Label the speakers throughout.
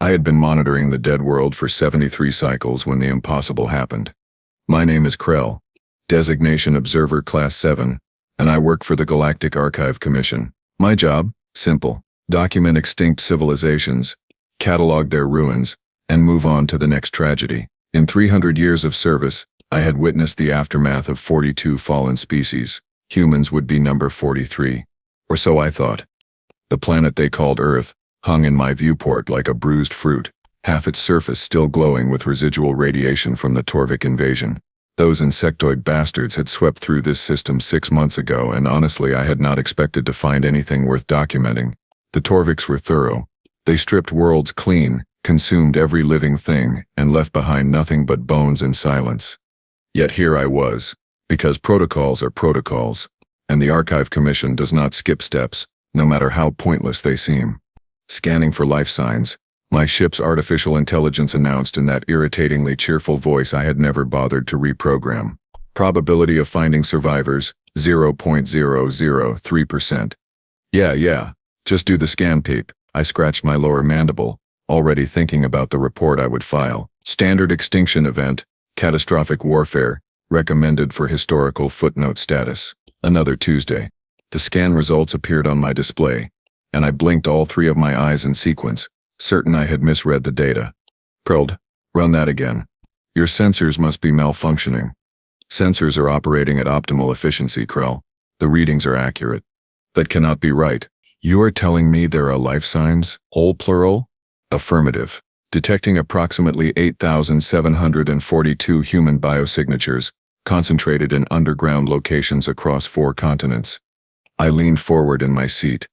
Speaker 1: I had been monitoring the dead world for 73 cycles when the impossible happened. My name is Krell, designation Observer Class 7, and I work for the Galactic Archive Commission. My job? Simple. Document extinct civilizations, catalog their ruins, and move on to the next tragedy. In 300 years of service, I had witnessed the aftermath of 42 fallen species. Humans would be number 43. Or so I thought. The planet they called Earth hung in my viewport like a bruised fruit, half its surface still glowing with residual radiation from the Torvik invasion. Those insectoid bastards had swept through this system 6 months ago, and honestly I had not expected to find anything worth documenting. The Torviks were thorough. They stripped worlds clean, consumed every living thing, and left behind nothing but bones and silence. Yet here I was, because protocols are protocols, and the Archive Commission does not skip steps, no matter how pointless they seem. Scanning for life signs, my ship's artificial intelligence announced in that irritatingly cheerful voice I had never bothered to reprogram. Probability of finding survivors, 0.003%. Yeah, just do the scan, peep. I scratched my lower mandible, already thinking about the report I would file. Standard extinction event, catastrophic warfare, recommended for historical footnote status. Another Tuesday. The scan results appeared on my display, and I blinked all 3 of my eyes in sequence, certain I had misread the data. Krell, run that again. Your sensors must be malfunctioning. Sensors are operating at optimal efficiency, Krell. The readings are accurate. That cannot be right. You are telling me there are life signs, all plural? Affirmative. Detecting approximately 8,742 human biosignatures, concentrated in underground locations across 4 continents. I leaned forward in my seat.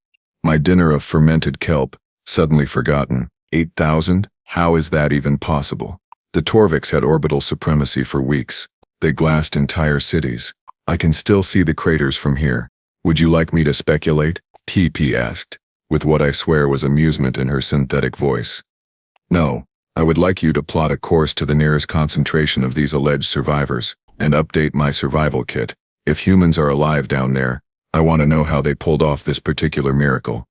Speaker 1: My dinner of fermented kelp, suddenly forgotten. 8,000? How is that even possible? The Torviks had orbital supremacy for weeks. They glassed entire cities. I can still see the craters from here. Would you like me to speculate? TP asked, with what I swear was amusement in her synthetic voice. No, I would like you to plot a course to the nearest concentration of these alleged survivors, and update my survival kit. If humans are alive down there, I want to know how they pulled off this particular miracle.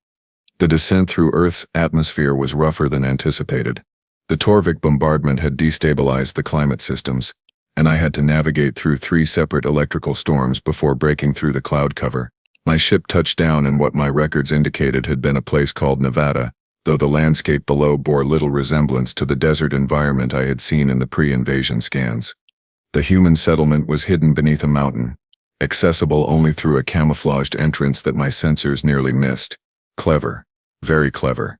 Speaker 1: The descent through Earth's atmosphere was rougher than anticipated. The Torvik bombardment had destabilized the climate systems, and I had to navigate through 3 separate electrical storms before breaking through the cloud cover. My ship touched down in what my records indicated had been a place called Nevada, though the landscape below bore little resemblance to the desert environment I had seen in the pre-invasion scans. The human settlement was hidden beneath a mountain, accessible only through a camouflaged entrance that my sensors nearly missed. Clever. Very clever.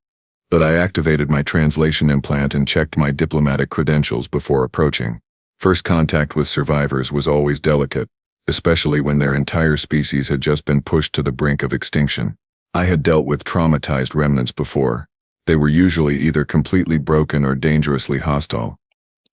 Speaker 1: But I activated my translation implant and checked my diplomatic credentials before approaching. First contact with survivors was always delicate, especially when their entire species had just been pushed to the brink of extinction. I had dealt with traumatized remnants before. They were usually either completely broken or dangerously hostile.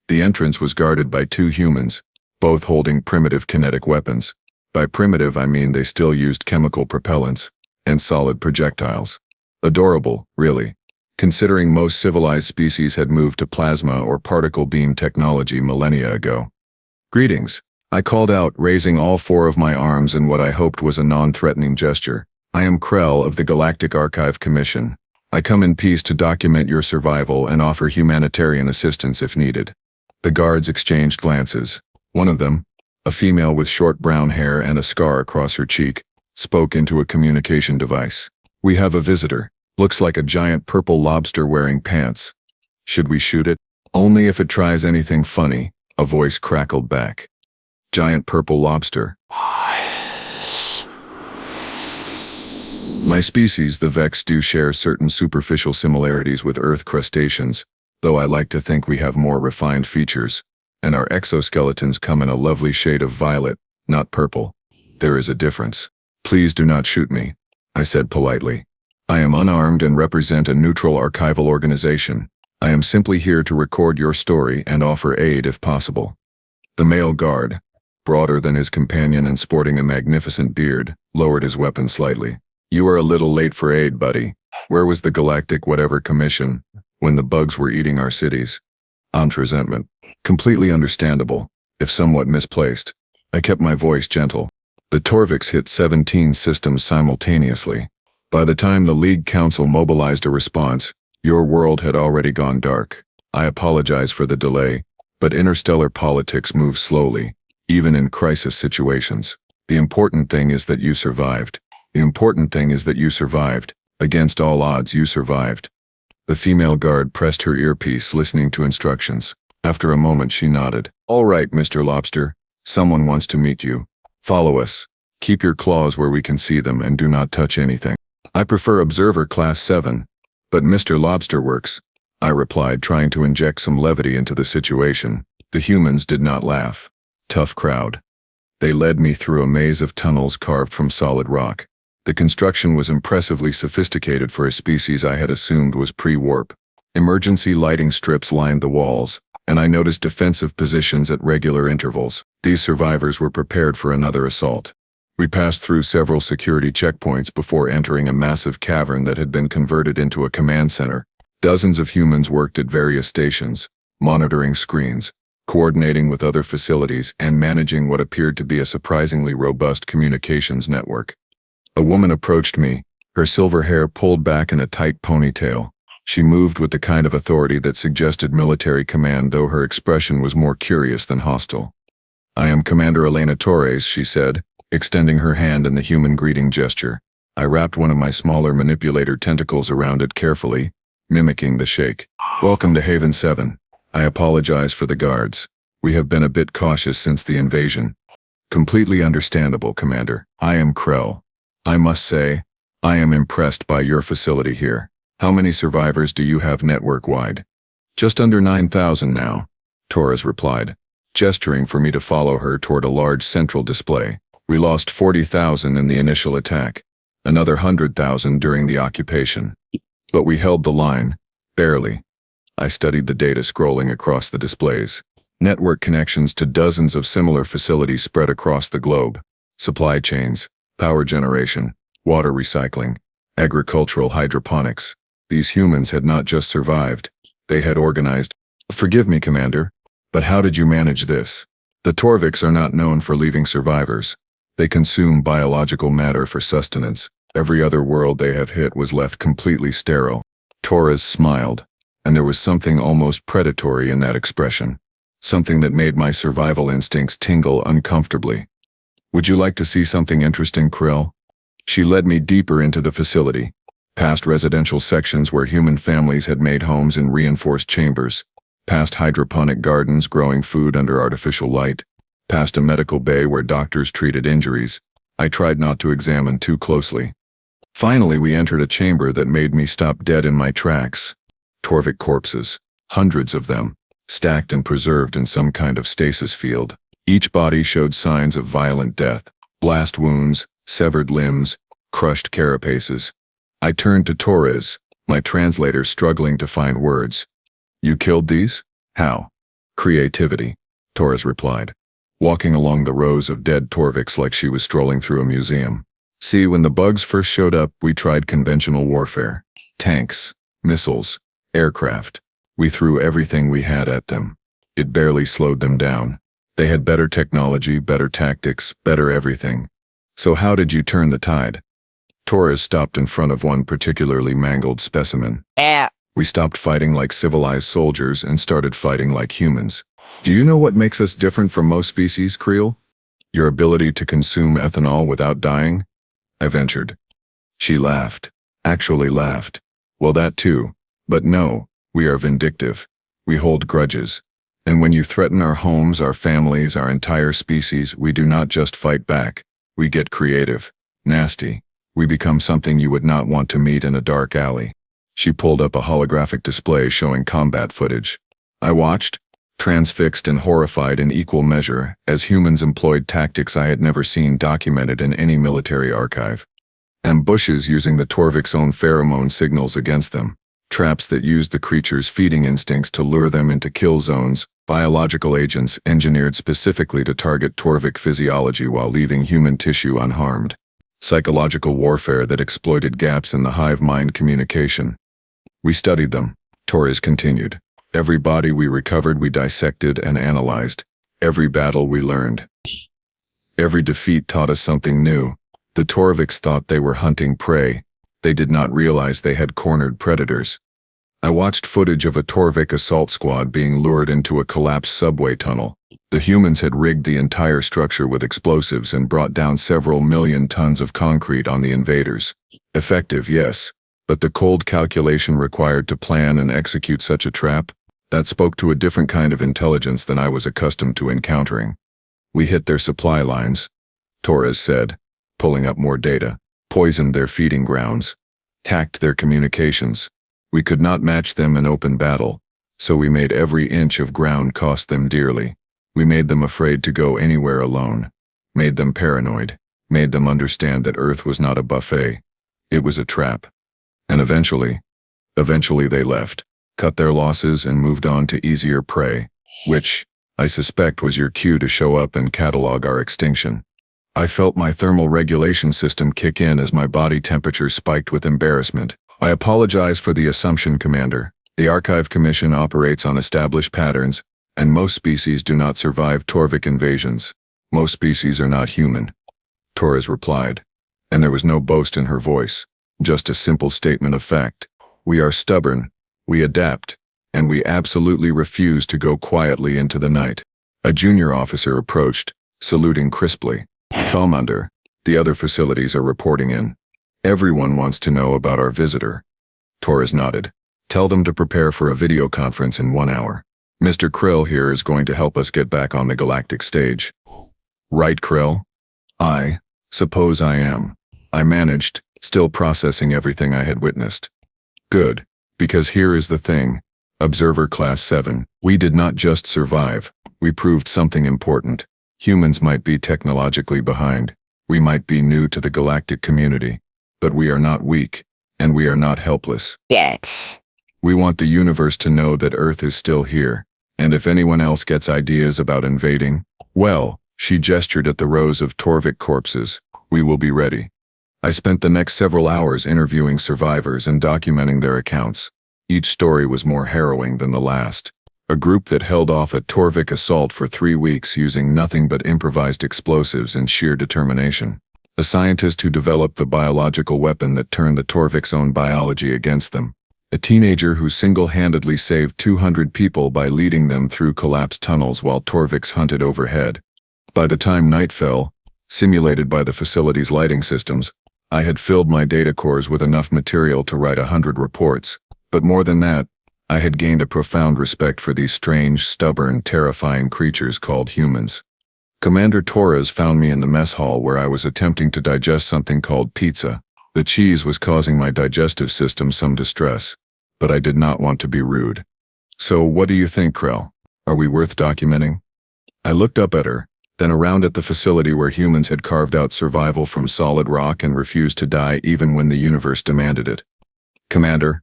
Speaker 1: The entrance was guarded by 2 humans, both holding primitive kinetic weapons. By primitive I mean they still used chemical propellants and solid projectiles. Adorable, really, considering most civilized species had moved to plasma or particle beam technology millennia ago. Greetings. I called out, raising all 4 of my arms in what I hoped was a non-threatening gesture. I am Krell of the Galactic Archive Commission. I come in peace to document your survival and offer humanitarian assistance if needed. The guards exchanged glances. One of them, a female with short brown hair and a scar across her cheek, spoke into a communication device. We have a visitor. Looks like a giant purple lobster wearing pants. Should we shoot it? Only if it tries anything funny, a voice crackled back. Giant purple lobster. My species, the Vex, do share certain superficial similarities with Earth crustaceans, though I like to think we have more refined features, and our exoskeletons come in a lovely shade of violet, not purple. There is a difference. Please do not shoot me, I said politely. I am unarmed and represent a neutral archival organization. I am simply here to record your story and offer aid if possible. The male guard, broader than his companion and sporting a magnificent beard, lowered his weapon slightly. You are a little late for aid, buddy. Where was the Galactic whatever commission when the bugs were eating our cities? Aunt resentment. Completely understandable, if somewhat misplaced. I kept my voice gentle. The Torviks hit 17 systems simultaneously. By the time the League Council mobilized a response, Your world had already gone dark. I apologize for the delay, but interstellar politics move slowly, even in crisis situations. The important thing is that you survived. The important thing is that you survived. Against all odds, you survived. The female guard pressed her earpiece, listening to instructions. After a moment, she nodded. All right, Mr. Lobster. Someone wants to meet you. Follow us. Keep your claws where we can see them and do not touch anything. I prefer Observer Class 7, but Mr. Lobster works, I replied, trying to inject some levity into the situation. The humans did not laugh. Tough crowd. They led me through a maze of tunnels carved from solid rock. The construction was impressively sophisticated for a species I had assumed was pre-warp. Emergency lighting strips lined the walls, and I noticed defensive positions at regular intervals. These survivors were prepared for another assault. We passed through several security checkpoints before entering a massive cavern that had been converted into a command center. Dozens of humans worked at various stations, monitoring screens, coordinating with other facilities, and managing what appeared to be a surprisingly robust communications network. A woman approached me, her silver hair pulled back in a tight ponytail. She moved with the kind of authority that suggested military command, though her expression was more curious than hostile. I am Commander Elena Torres, she said, extending her hand in the human greeting gesture. I wrapped one of my smaller manipulator tentacles around it carefully, mimicking the shake. Welcome to Haven 7. I apologize for the guards. We have been a bit cautious since the invasion. Completely understandable, Commander. I am Krell. I must say, I am impressed by your facility here. How many survivors do you have network-wide? Just under 9,000 now, Torres replied, gesturing for me to follow her toward a large central display. We lost 40,000 in the initial attack, another 100,000 during the occupation. But we held the line, barely. I studied the data scrolling across the displays. Network connections to dozens of similar facilities spread across the globe. Supply chains, power generation, water recycling, agricultural hydroponics. These humans had not just survived, they had organized. Forgive me, Commander, but how did you manage this? The Torviks are not known for leaving survivors. They consume biological matter for sustenance. Every other world they have hit was left completely sterile. Torres smiled, and there was something almost predatory in that expression. Something that made my survival instincts tingle uncomfortably. Would you like to see something interesting, Krell? She led me deeper into the facility, past residential sections where human families had made homes in reinforced chambers, past hydroponic gardens growing food under artificial light, past a medical bay where doctors treated injuries. I tried not to examine too closely. Finally, we entered a chamber that made me stop dead in my tracks. Torvik corpses, hundreds of them, stacked and preserved in some kind of stasis field. Each body showed signs of violent death, blast wounds, severed limbs, crushed carapaces. I turned to Torres, my translator struggling to find words. You killed these? How? Creativity, Torres replied, walking along the rows of dead Torviks like she was strolling through a museum. See, when the bugs first showed up, we tried conventional warfare. Tanks, missiles, aircraft. We threw everything we had at them. It barely slowed them down. They had better technology, better tactics, better everything. So how did you turn the tide? Torres stopped in front of one particularly mangled specimen. We stopped fighting like civilized soldiers and started fighting like humans. Do you know what makes us different from most species, Krell? Your ability to consume ethanol without dying? I ventured. She laughed. Actually laughed. Well, that too. But no, we are vindictive. We hold grudges. And when you threaten our homes, our families, our entire species, we do not just fight back. We get creative. Nasty. We become something you would not want to meet in a dark alley. She pulled up a holographic display showing combat footage. I watched, transfixed and horrified in equal measure, as humans employed tactics I had never seen documented in any military archive. Ambushes using the Torvik's own pheromone signals against them. Traps that used the creature's feeding instincts to lure them into kill zones. Biological agents engineered specifically to target Torvik physiology while leaving human tissue unharmed. Psychological warfare that exploited gaps in the hive mind communication. We studied them, Torres continued. Every body we recovered we dissected and analyzed. Every battle we learned. Every defeat taught us something new. The Torviks thought they were hunting prey. They did not realize they had cornered predators. I watched footage of a Torvik assault squad being lured into a collapsed subway tunnel. The humans had rigged the entire structure with explosives and brought down several million tons of concrete on the invaders. Effective, yes, but the cold calculation required to plan and execute such a trap, that spoke to a different kind of intelligence than I was accustomed to encountering. We hit their supply lines, Torres said, pulling up more data, poisoned their feeding grounds, hacked their communications. We could not match them in open battle, so we made every inch of ground cost them dearly. We made them afraid to go anywhere alone, made them paranoid, made them understand that Earth was not a buffet. It was a trap. And eventually they left, cut their losses and moved on to easier prey, which, I suspect, was your cue to show up and catalog our extinction. I felt my thermal regulation system kick in as my body temperature spiked with embarrassment. I apologize for the assumption, Commander. The Archive Commission operates on established patterns, and most species do not survive Torvik invasions. Most species are not human, Torres replied, and there was no boast in her voice, just a simple statement of fact. We are stubborn, we adapt, and we absolutely refuse to go quietly into the night. A junior officer approached, saluting crisply. Commander, the other facilities are reporting in. Everyone wants to know about our visitor. Torres nodded. Tell them to prepare for a video conference in 1 hour. Mr. Krell here is going to help us get back on the galactic stage. Right, Krell? I suppose I am. I managed, still processing everything I had witnessed. Good, because here is the thing. Observer Class 7, we did not just survive, we proved something important. Humans might be technologically behind. We might be new to the galactic community. But we are not weak, and we are not helpless.
Speaker 2: Yes.
Speaker 1: We want the universe to know that Earth is still here, and if anyone else gets ideas about invading, well, she gestured at the rows of Torvik corpses, we will be ready. I spent the next several hours interviewing survivors and documenting their accounts. Each story was more harrowing than the last. A group that held off a Torvik assault for 3 weeks using nothing but improvised explosives and sheer determination. A scientist who developed the biological weapon that turned the Torvik's own biology against them. A teenager who single-handedly saved 200 people by leading them through collapsed tunnels while Torviks hunted overhead. By the time night fell, simulated by the facility's lighting systems, I had filled my data cores with enough material to write 100 reports. But more than that, I had gained a profound respect for these strange, stubborn, terrifying creatures called humans. Commander Torres found me in the mess hall where I was attempting to digest something called pizza. The cheese was causing my digestive system some distress, but I did not want to be rude. So what do you think, Krell? Are we worth documenting? I looked up at her, then around at the facility where humans had carved out survival from solid rock and refused to die even when the universe demanded it. Commander,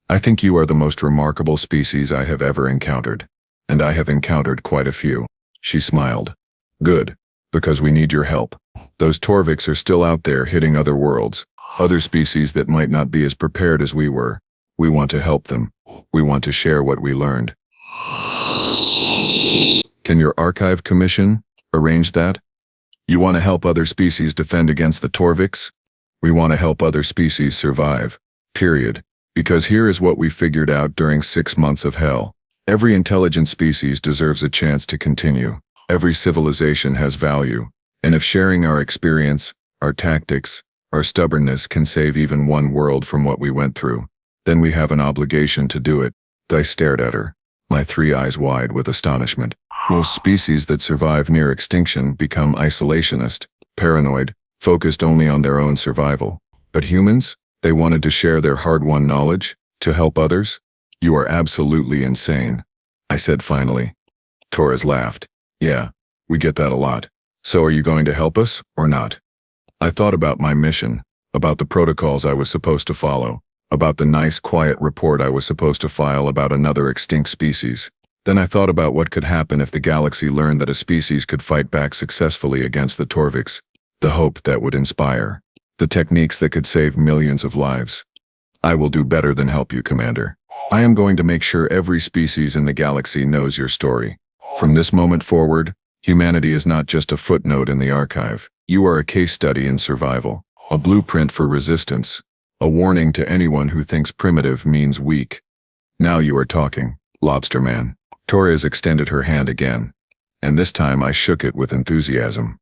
Speaker 1: I think you are the most remarkable species I have ever encountered, and I have encountered quite a few. She smiled. Good, because we need your help. Those Torviks are still out there hitting other worlds, other species that might not be as prepared as we were. We want to help them. We want to share what we learned. Can your archive commission arrange that? You want to help other species defend against the Torviks? We want to help other species survive. Period. Because here is what we figured out during 6 months of hell. Every intelligent species deserves a chance to continue. Every civilization has value, and if sharing our experience, our tactics, our stubbornness can save even one world from what we went through, then we have an obligation to do it. I stared at her, my 3 eyes wide with astonishment. Most species that survive near extinction become isolationist, paranoid, focused only on their own survival. But humans, they wanted to share their hard-won knowledge, to help others? You are absolutely insane, I said finally. Torres laughed. Yeah, we get that a lot. So are you going to help us, or not? I thought about my mission, about the protocols I was supposed to follow, about the nice, quiet report I was supposed to file about another extinct species. Then I thought about what could happen if the galaxy learned that a species could fight back successfully against the Torviks, the hope that would inspire, the techniques that could save millions of lives. I will do better than help you, Commander. I am going to make sure every species in the galaxy knows your story. From this moment forward, humanity is not just a footnote in the archive. You are a case study in survival, a blueprint for resistance, a warning to anyone who thinks primitive means weak. Now you are talking, Lobster Man. Torres extended her hand again, and this time I shook it with enthusiasm.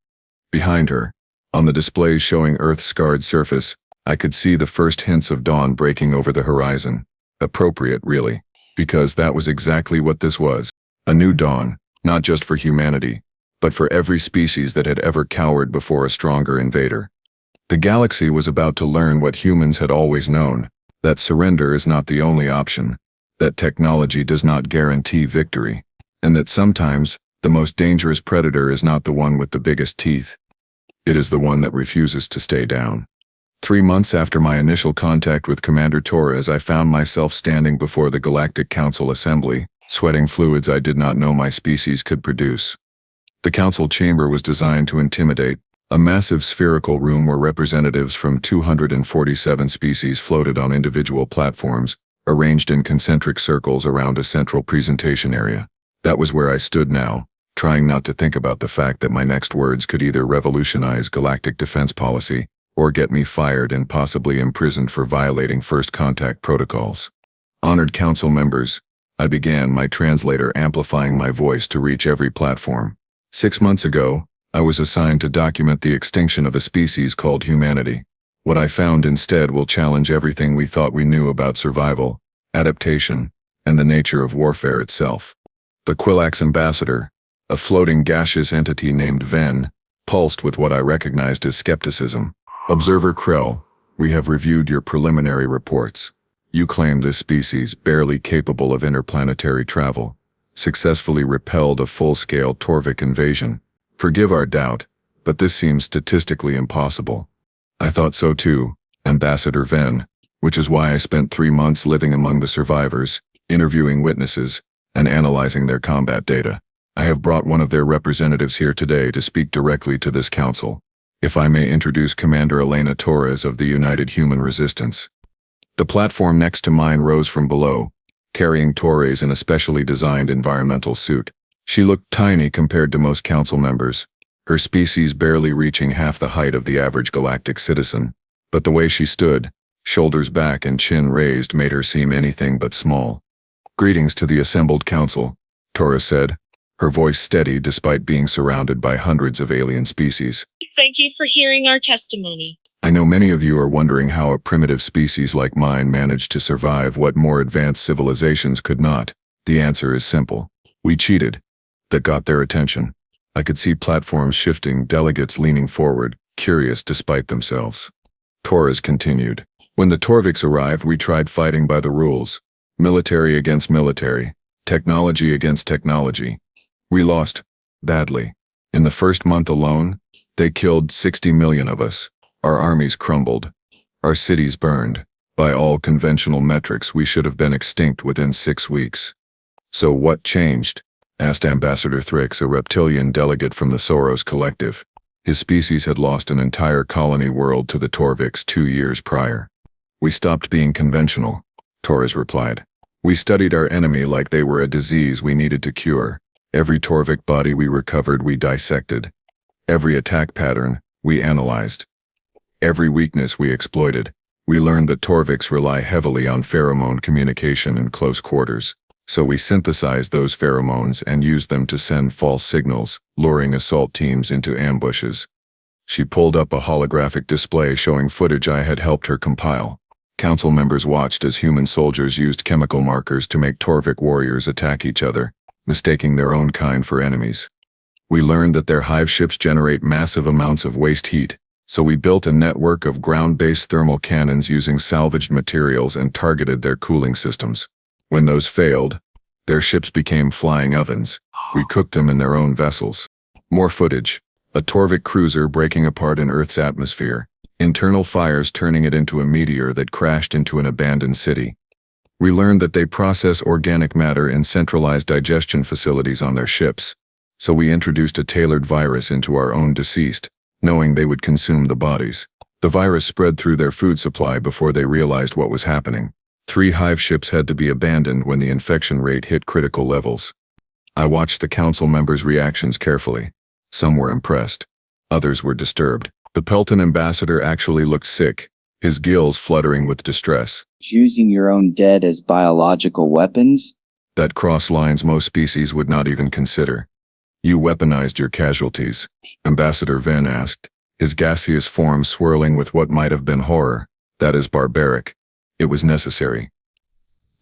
Speaker 1: Behind her, on the displays showing Earth's scarred surface, I could see the first hints of dawn breaking over the horizon. Appropriate, really, because that was exactly what this was. A new dawn, not just for humanity, but for every species that had ever cowered before a stronger invader. The galaxy was about to learn what humans had always known, that surrender is not the only option, that technology does not guarantee victory, and that sometimes the most dangerous predator is not the one with the biggest teeth. It is the one that refuses to stay down. 3 months after my initial contact with Commander Torres, I found myself standing before the Galactic Council assembly, sweating fluids I did not know my species could produce. The council chamber was designed to intimidate, a massive spherical room where representatives from 247 species floated on individual platforms, arranged in concentric circles around a central presentation area. That was where I stood now, trying not to think about the fact that my next words could either revolutionize galactic defense policy or get me fired and possibly imprisoned for violating first contact protocols. Honored council members, I began, my translator amplifying my voice to reach every platform. 6 months ago, I was assigned to document the extinction of a species called humanity. What I found instead will challenge everything we thought we knew about survival, adaptation, and the nature of warfare itself. The Quillax ambassador, a floating gaseous entity named Ven, pulsed with what I recognized as skepticism. Observer Krell, we have reviewed your preliminary reports. You claim this species, barely capable of interplanetary travel, successfully repelled a full-scale Torvik invasion. Forgive our doubt, but this seems statistically impossible. I thought so too, Ambassador Ven, which is why I spent 3 months living among the survivors, interviewing witnesses, and analyzing their combat data. I have brought one of their representatives here today to speak directly to this council. If I may introduce Commander Elena Torres of the United Human Resistance. The platform next to mine rose from below, carrying Torres in a specially designed environmental suit. She looked tiny compared to most council members, her species barely reaching half the height of the average galactic citizen, but the way she stood, shoulders back and chin raised, made her seem anything but small. Greetings to the assembled council, Torres said, her voice steady despite being surrounded by hundreds of alien species.
Speaker 2: Thank you for hearing our testimony.
Speaker 1: I know many of you are wondering how a primitive species like mine managed to survive what more advanced civilizations could not. The answer is simple. We cheated. That got their attention. I could see platforms shifting, delegates leaning forward, curious despite themselves. Torres continued. When the Torviks arrived, we tried fighting by the rules. Military against military. Technology against technology. We lost. Badly. In the first month alone, they killed 60 million of us. Our armies crumbled. Our cities burned. By all conventional metrics, we should have been extinct within 6 weeks. So what changed? Asked Ambassador Thrix, a reptilian delegate from the Soros Collective. His species had lost an entire colony world to the Torviks 2 years prior. We stopped being conventional, Torres replied. We studied our enemy like they were a disease we needed to cure. Every Torvik body we recovered, we dissected. Every attack pattern, we analyzed. Every weakness we exploited. We learned that Torviks rely heavily on pheromone communication in close quarters. So we synthesized those pheromones and used them to send false signals, luring assault teams into ambushes. She pulled up a holographic display showing footage I had helped her compile. Council members watched as human soldiers used chemical markers to make Torvik warriors attack each other, mistaking their own kind for enemies. We learned that their hive ships generate massive amounts of waste heat, so we built a network of ground-based thermal cannons using salvaged materials and targeted their cooling systems. When those failed, their ships became flying ovens. We cooked them in their own vessels. More footage. A Torvik cruiser breaking apart in Earth's atmosphere. Internal fires turning it into a meteor that crashed into an abandoned city. We learned that they process organic matter in centralized digestion facilities on their ships. So we introduced a tailored virus into our own deceased, knowing they would consume the bodies. The virus spread through their food supply before they realized what was happening. 3 hive ships had to be abandoned when the infection rate hit critical levels. I watched the council members' reactions carefully. Some were impressed. Others were disturbed. The Pelton ambassador actually looked sick, his gills fluttering with distress.
Speaker 3: Using your own dead as biological weapons?
Speaker 1: That cross lines most species would not even consider. You weaponized your casualties, Ambassador Venn asked, his gaseous form swirling with what might have been horror. That is barbaric. It was necessary.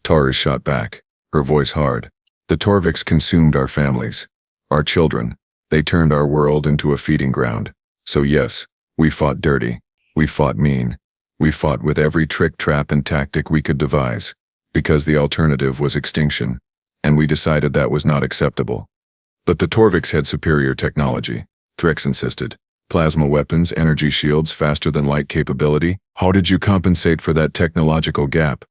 Speaker 1: Torres shot back, her voice hard. The Torviks consumed our families, our children. They turned our world into a feeding ground. So yes, we fought dirty. We fought mean. We fought with every trick, trap, and tactic we could devise, because the alternative was extinction, and we decided that was not acceptable. But the Torviks had superior technology, Threx insisted. Plasma weapons, energy shields, faster than light capability. How did you compensate for that technological gap?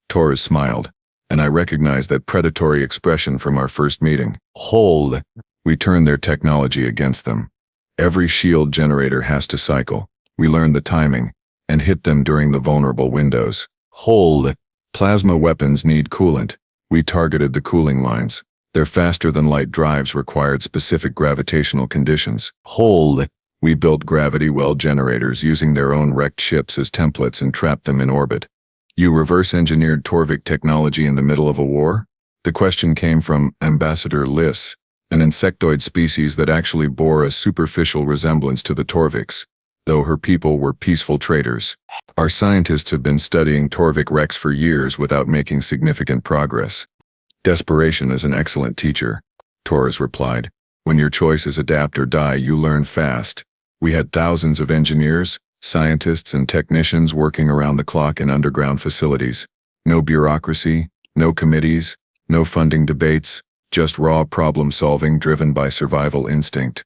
Speaker 1: Torres smiled, and I recognized that predatory expression from our first meeting. Hold. We turned their technology against them. Every shield generator has to cycle. We learned the timing, and hit them during the vulnerable windows. Hold. Plasma weapons need coolant. We targeted the cooling lines. Their faster-than-light drives required specific gravitational conditions. Hold. We built gravity-well generators using their own wrecked ships as templates and trapped them in orbit. You reverse-engineered Torvik technology in the middle of a war? The question came from Ambassador Liss, an insectoid species that actually bore a superficial resemblance to the Torviks, though her people were peaceful traders. Our scientists have been studying Torvik wrecks for years without making significant progress. Desperation is an excellent teacher, Torres replied. When your choice is adapt or die, you learn fast. We had thousands of engineers, scientists, and technicians working around the clock in underground facilities. No bureaucracy, no committees, no funding debates, just raw problem-solving driven by survival instinct.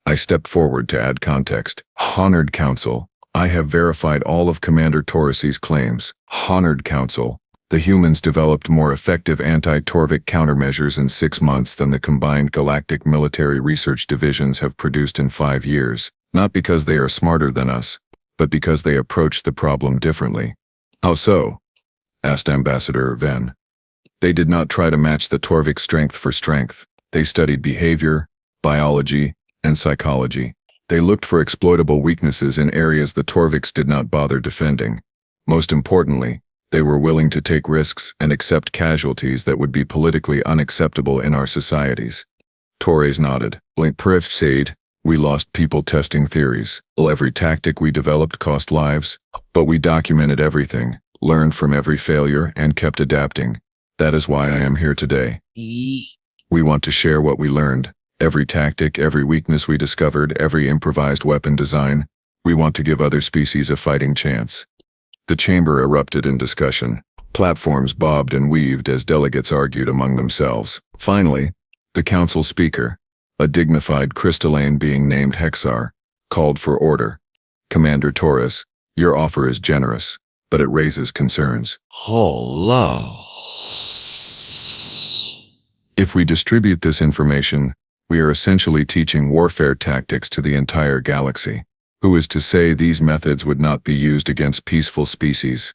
Speaker 1: I stepped forward to add context. Honored Council. I have verified all of Commander Torres' claims. Honored Council. The humans developed more effective anti-Torvik countermeasures in 6 months than the combined galactic military research divisions have produced in 5 years, not because they are smarter than us, but because they approached the problem differently. How so? Asked Ambassador Venn. They did not try to match the Torvik strength for strength. They studied behavior, biology, and psychology. They looked for exploitable weaknesses in areas the Torviks did not bother defending. Most importantly, they were willing to take risks and accept casualties that would be politically unacceptable in our societies. Torres nodded. Like Pref said, we lost people testing theories. Every tactic we developed cost lives, but we documented everything, learned from every failure, and kept adapting. That is why I am here today. We want to share what we learned. Every tactic, every weakness we discovered, every improvised weapon design. We want to give other species a fighting chance. The chamber erupted in discussion. Platforms bobbed and weaved as delegates argued among themselves. Finally, the council speaker, a dignified crystalline being named Hexar, called for order. Commander Torres, your offer is generous, but it raises concerns.
Speaker 4: Hello.
Speaker 1: If we distribute this information, we are essentially teaching warfare tactics to the entire galaxy. Who is to say these methods would not be used against peaceful species?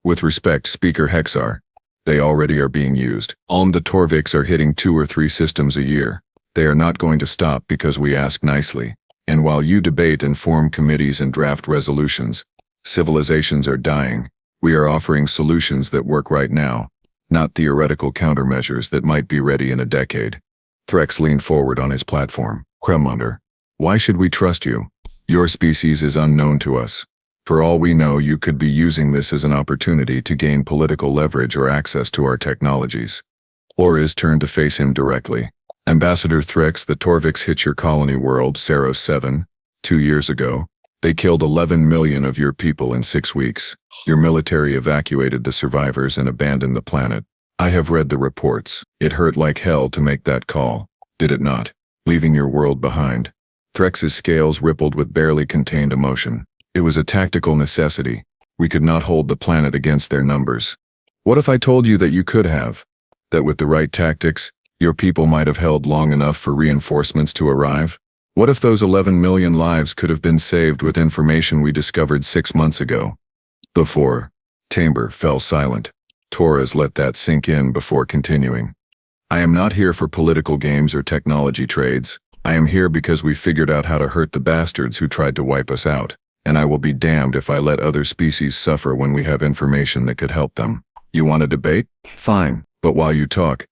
Speaker 1: With respect, Speaker Hexar, they already are being used. The Torviks are hitting 2 or 3 systems a year. They are not going to stop because we ask nicely. And while you debate and form committees and draft resolutions, civilizations are dying. We are offering solutions that work right now, not theoretical countermeasures that might be ready in a decade. Threx leaned forward on his platform. Kremonder, why should we trust you? Your species is unknown to us. For all we know, you could be using this as an opportunity to gain political leverage or access to our technologies. Orez turned to face him directly. Ambassador Threx, the Torviks hit your colony world, Saros 7, 2 years ago. They killed 11 million of your people in 6 weeks. Your military evacuated the survivors and abandoned the planet. I have read the reports. It hurt like hell to make that call, did it not? Leaving your world behind. Threx's scales rippled with barely contained emotion. It was a tactical necessity. We could not hold the planet against their numbers. What if I told you that you could have? That with the right tactics, your people might have held long enough for reinforcements to arrive? What if those 11 million lives could have been saved with information we discovered 6 months ago? Before, Tamber fell silent. Torres let that sink in before continuing. I am not here for political games or technology trades. I am here because we figured out how to hurt the bastards who tried to wipe us out. and I will be damned if I let other species suffer when we have information that could help them. You want a debate? Fine, but while you talk,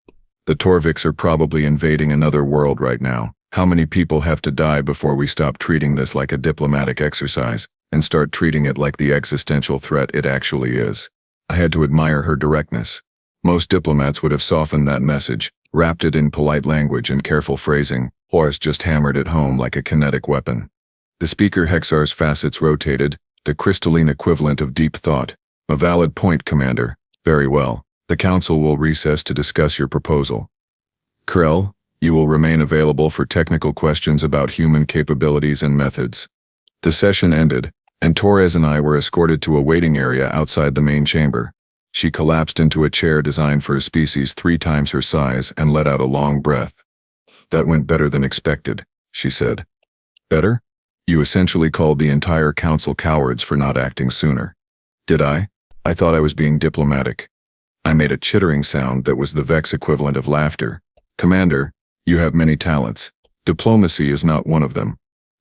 Speaker 1: the Torviks are probably invading another world right now. How many people have to die before we stop treating this like a diplomatic exercise and start treating it like the existential threat it actually is? I had to admire her directness. Most diplomats would have softened that message, wrapped it in polite language and careful phrasing. Horace just hammered it home like a kinetic weapon. The speaker Hexar's facets rotated, the crystalline equivalent of deep thought. A valid point, Commander. Very well. The Council will recess to discuss your proposal. Krell, you will remain available for technical questions about human capabilities and methods. The session ended, and Torres and I were escorted to a waiting area outside the main chamber. She collapsed into a chair designed for a species 3 times her size and let out a long breath. That went better than expected, she said. Better? You essentially called the entire Council cowards for not acting sooner. Did I? I thought I was being diplomatic. I made a chittering sound that was the Vex equivalent of laughter. Commander, you have many talents. Diplomacy is not one of them.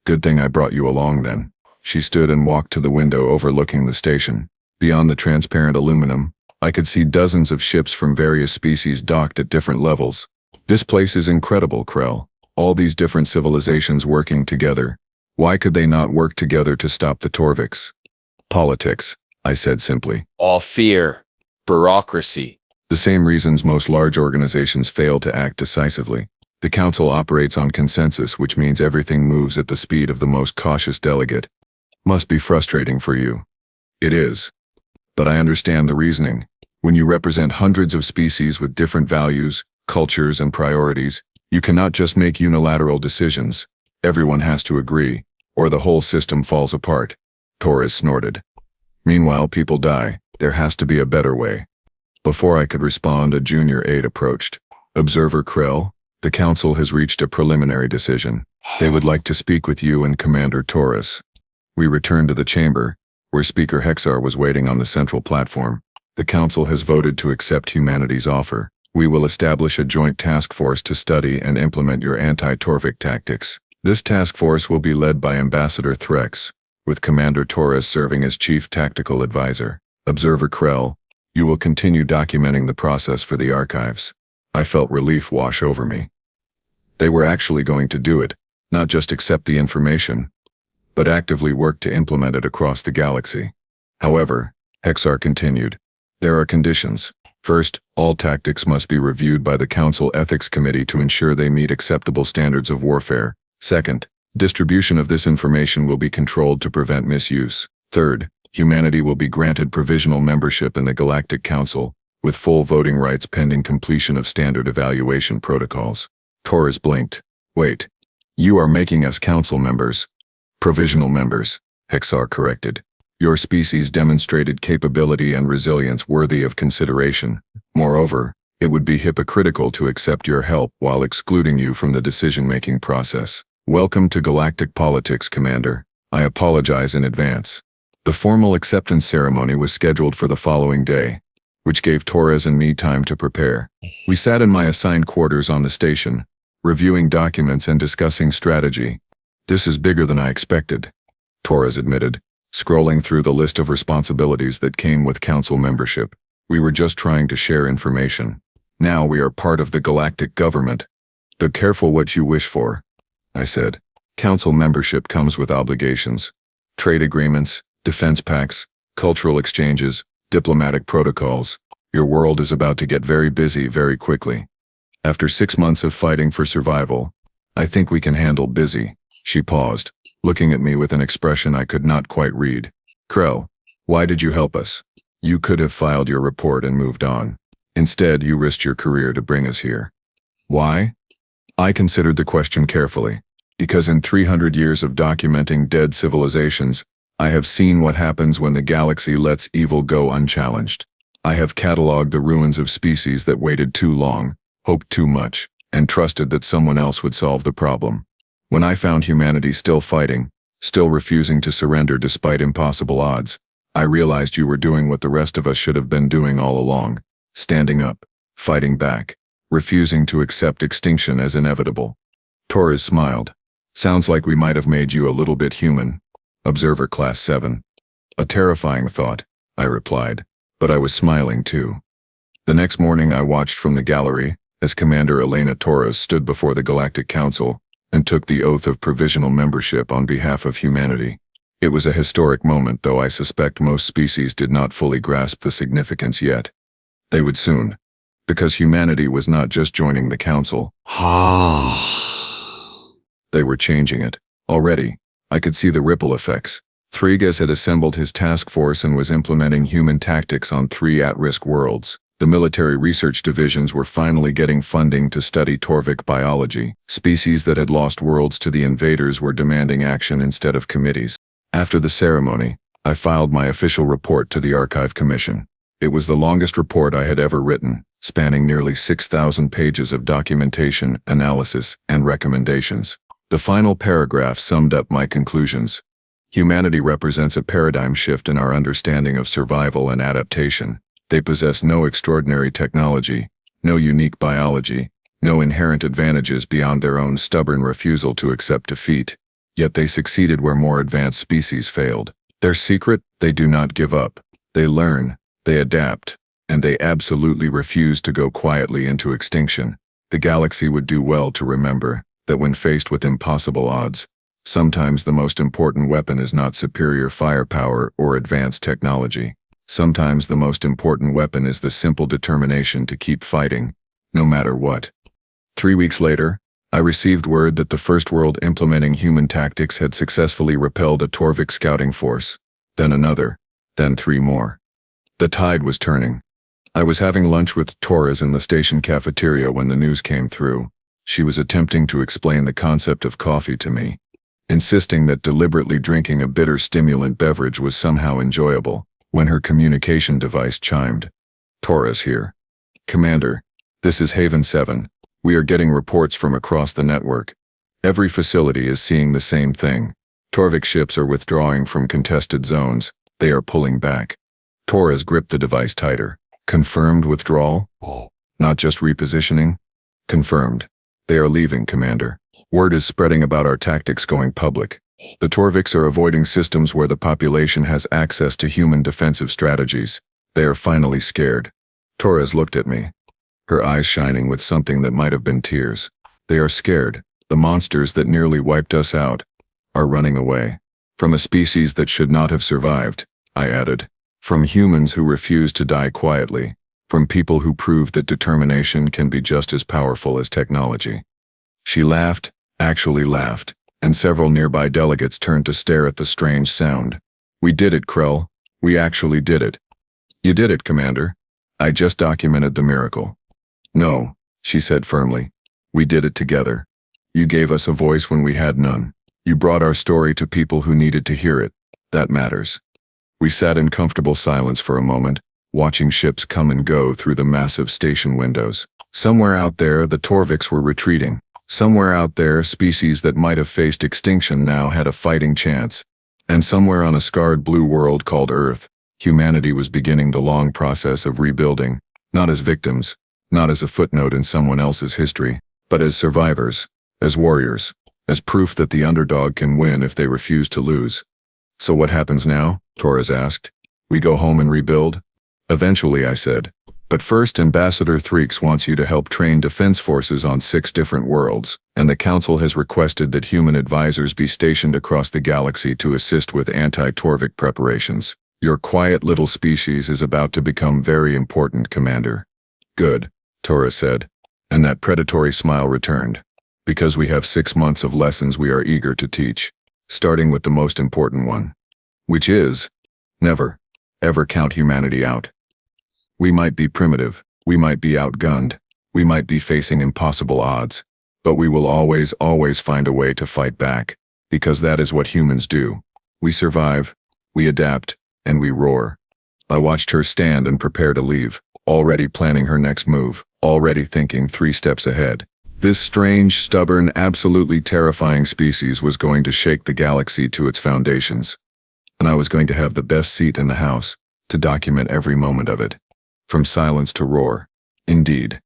Speaker 1: Good thing I brought you along then. She stood and walked to the window overlooking the station. Beyond the transparent aluminum, I could see dozens of ships from various species docked at different levels. This place is incredible, Krell. All these different civilizations working together. Why could they not work together to stop the Torviks? Politics, I said simply.
Speaker 4: All fear. Bureaucracy.
Speaker 1: The same reasons most large organizations fail to act decisively. The Council operates on consensus, which means everything moves at the speed of the most cautious delegate. Must be frustrating for you. It is. But I understand the reasoning. When you represent hundreds of species with different values, cultures, and priorities, you cannot just make unilateral decisions. Everyone has to agree, or the whole system falls apart. Torres snorted. Meanwhile, people die. There has to be a better way. Before I could respond, a junior aide approached. Observer Krell, the Council has reached a preliminary decision. They would like to speak with you and Commander Torres. We returned to the chamber, where Speaker Hexar was waiting on the central platform. The Council has voted to accept humanity's offer. We will establish a joint task force to study and implement your anti-Torvik tactics. This task force will be led by Ambassador Threx, with Commander Torres serving as Chief Tactical Advisor. Observer Krell, you will continue documenting the process for the archives. I felt relief wash over me. They were actually going to do it, not just accept the information, but actively work to implement it across the galaxy. However, Hexar continued, there are conditions. First, all tactics must be reviewed by the Council Ethics Committee to ensure they meet acceptable standards of warfare. Second, distribution of this information will be controlled to prevent misuse. Third, humanity will be granted provisional membership in the Galactic Council, with full voting rights pending completion of standard evaluation protocols. Torres blinked. Wait, you are making us council members? Provisional members, Hexar corrected. Your species demonstrated capability and resilience worthy of consideration. Moreover, it would be hypocritical to accept your help while excluding you from the decision-making process. Welcome to galactic politics, Commander. I apologize in advance. The formal acceptance ceremony was scheduled for the following day, which gave Torres and me time to prepare. We sat in my assigned quarters on the station, reviewing documents and discussing strategy. This is bigger than I expected, Torres admitted, scrolling through the list of responsibilities that came with council membership. We were just trying to share information. Now we are part of the galactic government. Be careful what you wish for, I said. Council membership comes with obligations. Trade agreements, defense pacts, cultural exchanges, diplomatic protocols. Your world is about to get very busy very quickly. After 6 months of fighting for survival, I think we can handle busy. She paused, looking at me with an expression I could not quite read. Krell, why did you help us? You could have filed your report and moved on. Instead, you risked your career to bring us here. Why? I considered the question carefully, because in 300 years of documenting dead civilizations, I have seen what happens when the galaxy lets evil go unchallenged. I have cataloged the ruins of species that waited too long, hoped too much, and trusted that someone else would solve the problem. When I found humanity still fighting, still refusing to surrender despite impossible odds, I realized you were doing what the rest of us should have been doing all along, standing up, fighting back, refusing to accept extinction as inevitable. Torres smiled. Sounds like we might have made you a little bit human. Observer Class 7. A terrifying thought, I replied, but I was smiling too. The next morning I watched from the gallery as Commander Elena Torres stood before the Galactic Council and took the oath of provisional membership on behalf of humanity. It was a historic moment, though I suspect most species did not fully grasp the significance yet. They would soon, because humanity was not just joining the Council. They were changing it. Already, I could see the ripple effects. Thrigas had assembled his task force and was implementing human tactics on 3 at-risk worlds. The military research divisions were finally getting funding to study Torvik biology. Species that had lost worlds to the invaders were demanding action instead of committees. After the ceremony, I filed my official report to the Archive Commission. It was the longest report I had ever written, spanning nearly 6,000 pages of documentation, analysis, and recommendations. The final paragraph summed up my conclusions. Humanity represents a paradigm shift in our understanding of survival and adaptation. They possess no extraordinary technology, no unique biology, no inherent advantages beyond their own stubborn refusal to accept defeat. Yet they succeeded where more advanced species failed. Their secret: they do not give up. They learn, they adapt, and they absolutely refuse to go quietly into extinction. The galaxy would do well to remember that when faced with impossible odds, sometimes the most important weapon is not superior firepower or advanced technology. Sometimes the most important weapon is the simple determination to keep fighting, no matter what. 3 weeks later, I received word that the first world implementing human tactics had successfully repelled a Torvik scouting force, then another, then 3 more. The tide was turning. I was having lunch with Torres in the station cafeteria when the news came through. She was attempting to explain the concept of coffee to me, insisting that deliberately drinking a bitter stimulant beverage was somehow enjoyable, when her communication device chimed. Torres here. Commander, this is Haven 7. We are getting reports from across the network. Every facility is seeing the same thing. Torvik ships are withdrawing from contested zones. They are pulling back. Torres gripped the device tighter. Confirmed withdrawal? Not just repositioning? Confirmed. They are leaving, Commander. Word is spreading about our tactics going public. The Torviks are avoiding systems where the population has access to human defensive strategies. They are finally scared. Torres looked at me, her eyes shining with something that might have been tears. They are scared. The monsters that nearly wiped us out are running away. From a species that should not have survived, I added. From humans who refuse to die quietly. From people who prove that determination can be just as powerful as technology. She laughed, actually laughed, and several nearby delegates turned to stare at the strange sound. We did it, Krell. We actually did it. You did it, Commander. I just documented the miracle. No, she said firmly. We did it together. You gave us a voice when we had none. You brought our story to people who needed to hear it. That matters. We sat in comfortable silence for a moment, watching ships come and go through the massive station windows. Somewhere out there, the Torviks were retreating. Somewhere out there, species that might have faced extinction now had a fighting chance. And somewhere on a scarred blue world called Earth, humanity was beginning the long process of rebuilding, not as victims, not as a footnote in someone else's history, but as survivors, as warriors, as proof that the underdog can win if they refuse to lose. So what happens now? Torres asked. We go home and rebuild? Eventually, I said. But first, Ambassador Threeks wants you to help train defense forces on 6 different worlds, and the Council has requested that human advisors be stationed across the galaxy to assist with anti-Torvik preparations. Your quiet little species is about to become very important, Commander. Good, Torres said, and that predatory smile returned. Because we have 6 months of lessons we are eager to teach, starting with the most important one, which is, never, ever count humanity out. We might be primitive, we might be outgunned, we might be facing impossible odds, but we will always find a way to fight back, because that is what humans do. We survive, we adapt, and we roar. I watched her stand and prepare to leave, already planning her next move, already thinking 3 steps ahead. This strange, stubborn, absolutely terrifying species was going to shake the galaxy to its foundations. And I was going to have the best seat in the house, to document every moment of it. From silence to roar. Indeed.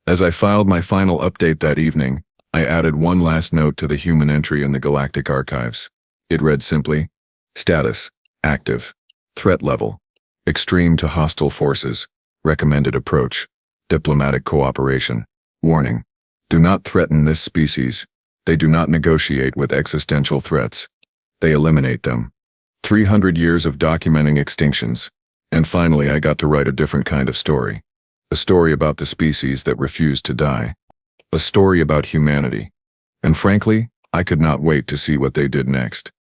Speaker 1: As I filed my final update that evening, I added one last note to the human entry in the Galactic Archives. It read simply, Status: active. Threat level: extreme to hostile forces. Recommended approach: diplomatic cooperation. Warning: do not threaten this species. They do not negotiate with existential threats. They eliminate them. 300 years of documenting extinctions. And finally, I got to write a different kind of story. A story about the species that refused to die. A story about humanity. And frankly, I could not wait to see what they did next.